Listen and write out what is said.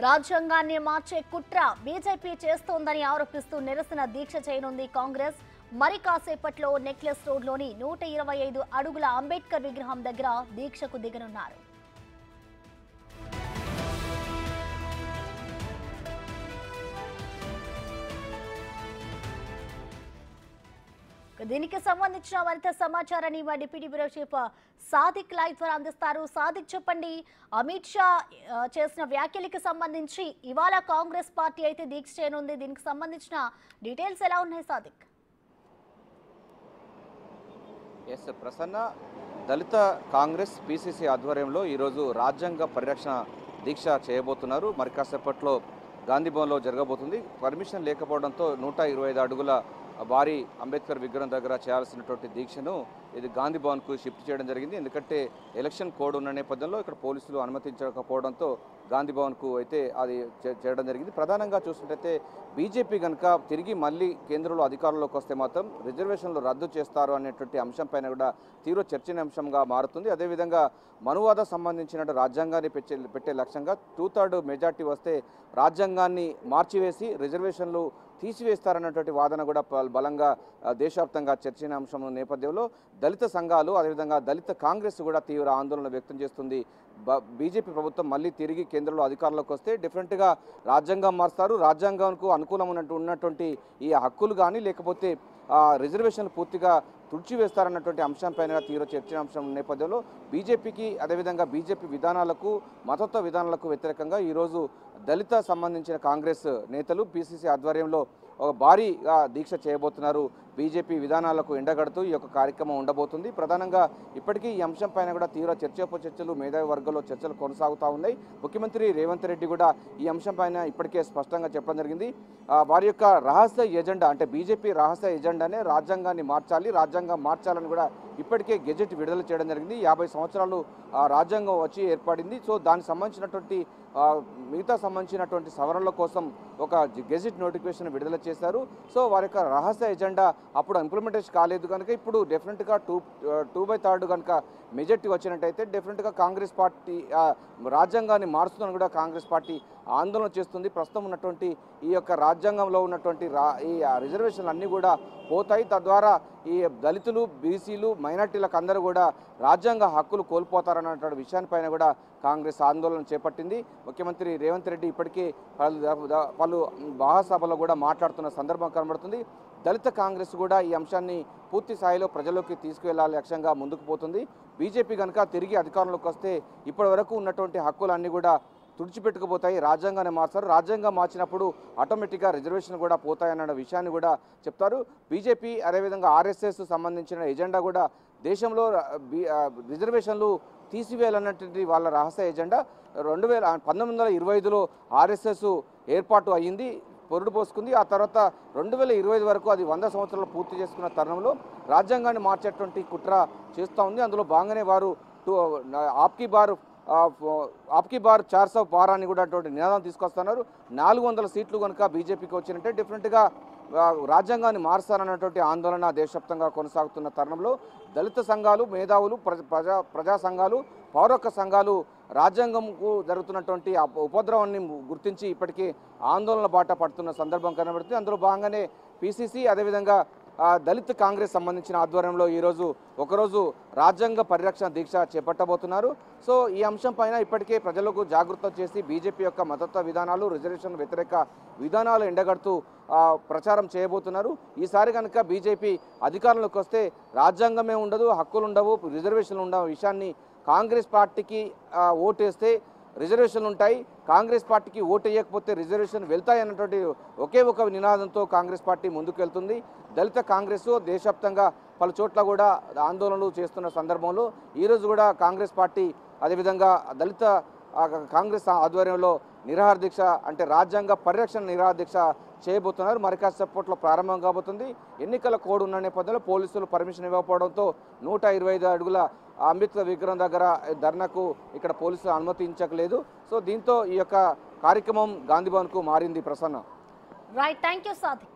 రాజ్యాంగాన్ని మార్చే కుట్ర బీజేపీ చేస్తోందని ఆరోపిస్తూ నిరసన దీక్ష చేయనుంది కాంగ్రెస్. మరి కాసేపట్లో నెక్లెస్ రోడ్లోని 125 అడుగుల అంబేద్కర్ విగ్రహం దగ్గర దీక్షకు దిగనున్నారు. దీనికి సంబంధించిన మరింత సమాచారాన్ని మా deputy bureau chief Sadiq live ద్వారా అందిస్తారు. సాదిక్, చెప్పండి, అమిత్ షా చేసిన వ్యాఖ్యలకు సంబంధించి ఇవాళ కాంగ్రెస్ పార్టీ అయితే దీక్ష చేయనుంది. దీనికి సంబంధించిన డీటెయిల్స్ ఎలా ఉన్నాయి సాదిక్? ఎస్ ప్రసన్న, దళిత కాంగ్రెస్ పిసిసి ఆధ్వర్యంలో ఈరోజు రాజ్యాంగ పరిరక్షణ దీక్ష చేయబోతున్నారు. మరి కాసేపట్లో గాంధీ భవన్లో జరగబోతుంది. పర్మిషన్ లేకపోవడంతో 125 అడుగుల భారీ అంబేద్కర్ విగ్రహం దగ్గర చేయాల్సినటువంటి దీక్షను ఇది గాంధీ భవన్కు షిఫ్ట్ చేయడం జరిగింది. ఎందుకంటే ఎలక్షన్ కోడ్ ఉన్న నేపథ్యంలో ఇక్కడ పోలీసులు అనుమతించకపోవడంతో గాంధీ భవన్కు అయితే అది చేయడం జరిగింది. ప్రధానంగా చూసినట్టయితే బీజేపీ కనుక తిరిగి మళ్ళీ కేంద్రంలో అధికారంలోకి వస్తే మాత్రం రిజర్వేషన్లు రద్దు చేస్తారు అనేటువంటి అంశంపైన కూడా తీవ్ర చర్చనీయాంశంగా మారుతుంది. అదేవిధంగా మనువాద సంబంధించిన రాజ్యాంగాన్ని పెట్టే లక్ష్యంగా 2/3 మెజార్టీ వస్తే రాజ్యాంగాన్ని మార్చివేసి రిజర్వేషన్లు తీసివేస్తారన్నటువంటి వాదన కూడా బలంగా దేశవ్యాప్తంగా చర్చనీయాంశం నేపథ్యంలో దళిత సంఘాలు అదేవిధంగా దళిత కాంగ్రెస్ కూడా తీవ్ర ఆందోళన వ్యక్తం చేస్తుంది. బీజేపీ ప్రభుత్వం మళ్ళీ తిరిగి కేంద్రంలో అధికారంలోకి వస్తే డిఫరెంట్గా రాజ్యాంగం మారుస్తారు, రాజ్యాంగానికి అనుకూలం ఉన్నటువంటి ఈ హక్కులు కానీ లేకపోతే రిజర్వేషన్లు పూర్తిగా తుడిచివేస్తారన్నటువంటి అంశంపైన తీవ్ర చర్చనాంశం నేపథ్యంలో బీజేపీకి అదేవిధంగా బీజేపీ విధానాలకు మతత్వ విధానాలకు వ్యతిరేకంగా ఈరోజు దళిత సంబంధించిన కాంగ్రెస్ నేతలు పిసిసి ఆధ్వర్యంలో ఒక భారీగా దీక్ష చేయబోతున్నారు. బీజేపీ విధానాలకు ఎండగడుతూ ఈ యొక్క కార్యక్రమం ఉండబోతుంది. ప్రధానంగా ఇప్పటికీ ఈ అంశంపైన కూడా తీవ్ర చర్చోపచర్చలు మేధావి వర్గంలో చర్చలు కొనసాగుతూ ఉన్నాయి. ముఖ్యమంత్రి రేవంత్ రెడ్డి కూడా ఈ అంశంపైన ఇప్పటికే స్పష్టంగా చెప్పడం జరిగింది. వారి యొక్క రహస్య ఎజెండా అంటే బీజేపీ రహస్య ఎజెండానే రాజ్యాంగాన్ని మార్చాలి, రాజ్యాంగం మార్చాలని కూడా ఇప్పటికే గెజెట్ విడుదల చేయడం జరిగింది. 50 సంవత్సరాలు రాజ్యాంగం వచ్చి ఏర్పడింది. సో దానికి సంబంధించినటువంటి మిగతా సంబంధించినటువంటి సవరణల కోసం ఒక గెజెట్ నోటిఫికేషన్ విడుదల చేశారు. సో వారి యొక్క రహస్య ఎజెండా అప్పుడు ఇంప్లిమెంటేషన్ కాలేదు కనుక ఇప్పుడు డెఫినెట్గా 2/3 కనుక మెజార్టీ వచ్చినట్టయితే డెఫినెట్గా కాంగ్రెస్ పార్టీ రాజ్యాంగాన్ని మారుస్తుందని కూడా కాంగ్రెస్ పార్టీ ఆందోళన చేస్తుంది. ప్రస్తుతం ఉన్నటువంటి ఈ యొక్క రాజ్యాంగంలో ఉన్నటువంటి ఈ రిజర్వేషన్లు అన్నీ కూడా పోతాయి. తద్వారా ఈ దళితులు, బీసీలు, మైనార్టీలకు అందరూ కూడా రాజ్యాంగ హక్కులు కోల్పోతారన్నటువంటి విషయానిపైన కూడా కాంగ్రెస్ ఆందోళన చేపట్టింది. ముఖ్యమంత్రి రేవంత్ రెడ్డి ఇప్పటికే పలు మహాసభలో కూడా మాట్లాడుతున్న సందర్భం కనబడుతుంది. దళిత కాంగ్రెస్ కూడా ఈ అంశాన్ని పూర్తి స్థాయిలో ప్రజల్లోకి తీసుకువెళ్లాలి లక్ష్యంగా ముందుకు పోతుంది. బీజేపీ కనుక తిరిగి అధికారంలోకి వస్తే ఇప్పటి వరకు ఉన్నటువంటి హక్కులన్నీ కూడా తుడిచిపెట్టుకుపోతాయి, రాజ్యాంగాన్ని మార్చారు. రాజ్యాంగం మార్చినప్పుడు ఆటోమేటిక్గా రిజర్వేషన్ కూడా పోతాయన్న విషయాన్ని కూడా చెప్తారు. బీజేపీ అదేవిధంగా ఆర్ఎస్ఎస్ సంబంధించిన ఎజెండా కూడా దేశంలో రిజర్వేషన్లు తీసివేయాలన్నటువంటి వాళ్ళ రహస్య ఎజెండా. 1925లో ఆర్ఎస్ఎస్ ఏర్పాటు అయ్యింది, పొరుడు పోసుకుంది. ఆ తర్వాత 2025 వరకు అది 100 సంవత్సరాలు పూర్తి చేసుకున్న తరుణంలో రాజ్యాంగాన్ని మార్చేటువంటి కుట్ర చేస్తూ ఉంది. అందులో భాగంగానే వారు ఆప్కి బార్ 400 పార్ అని కూడా అటువంటి నినాదం తీసుకొస్తున్నారు. 400 సీట్లు కనుక బీజేపీకి వచ్చినట్టే డెఫినెట్గా రాజ్యాంగాన్ని మారుస్తారన్నటువంటి ఆందోళన దేశవ్యాప్తంగా కొనసాగుతున్న తరుణంలో దళిత సంఘాలు, మేధావులు, ప్రజా సంఘాలు, పౌరక సంఘాలు రాజ్యాంగంకు జరుగుతున్నటువంటి ఉపద్రవాన్ని గుర్తించి ఇప్పటికీ ఆందోళన బాట పడుతున్న సందర్భం కనబడుతుంది. అందులో భాగంగానే పిసిసి అదేవిధంగా దళిత కాంగ్రెస్ సంబంధించిన ఆధ్వర్యంలో ఈరోజు ఒకరోజు రాజ్యాంగ పరిరక్షణ దీక్ష చేపట్టబోతున్నారు. సో ఈ అంశం పైన ఇప్పటికే ప్రజలకు జాగృతం చేసి బీజేపీ యొక్క మతత్వ విధానాలు, రిజర్వేషన్ వ్యతిరేక విధానాలు ఎండగడుతూ ప్రచారం చేయబోతున్నారు. ఈసారి కనుక బీజేపీ అధికారంలోకి వస్తే రాజ్యాంగమే ఉండదు, హక్కులు ఉండవు, రిజర్వేషన్లు ఉండవు విషయాన్ని కాంగ్రెస్ పార్టీకి ఓటేస్తే రిజర్వేషన్లు ఉంటాయి, కాంగ్రెస్ పార్టీకి ఓటు వేయకపోతే రిజర్వేషన్ వెళ్తాయి అన్నటువంటి ఒకే ఒక నినాదంతో కాంగ్రెస్ పార్టీ ముందుకు వెళ్తుంది. దళిత కాంగ్రెస్ దేశవ్యాప్తంగా పలు చోట్ల కూడా ఆందోళనలు చేస్తున్న సందర్భంలో ఈరోజు కూడా కాంగ్రెస్ పార్టీ అదేవిధంగా దళిత కాంగ్రెస్ ఆధ్వర్యంలో నిరాహార దీక్ష అంటే రాజ్యాంగ పరిరక్షణ నిరాహార దీక్ష చేయబోతున్నారు. మరి కాసేపట్లో ప్రారంభం కాబోతుంది. ఎన్నికల కోడ్ ఉన్న నేపథ్యంలో పోలీసులు పర్మిషన్ ఇవ్వకపోవడంతో 125 అడుగుల అంబేద్కర్ విగ్రహం దగ్గర ధర్నాకు ఇక్కడ పోలీసులు అనుమతించలేదు. సో దీంతో ఈ యొక్క కార్యక్రమం గాంధీ భవన్కు మారింది. Prasanna. Right, thank you Sadiq.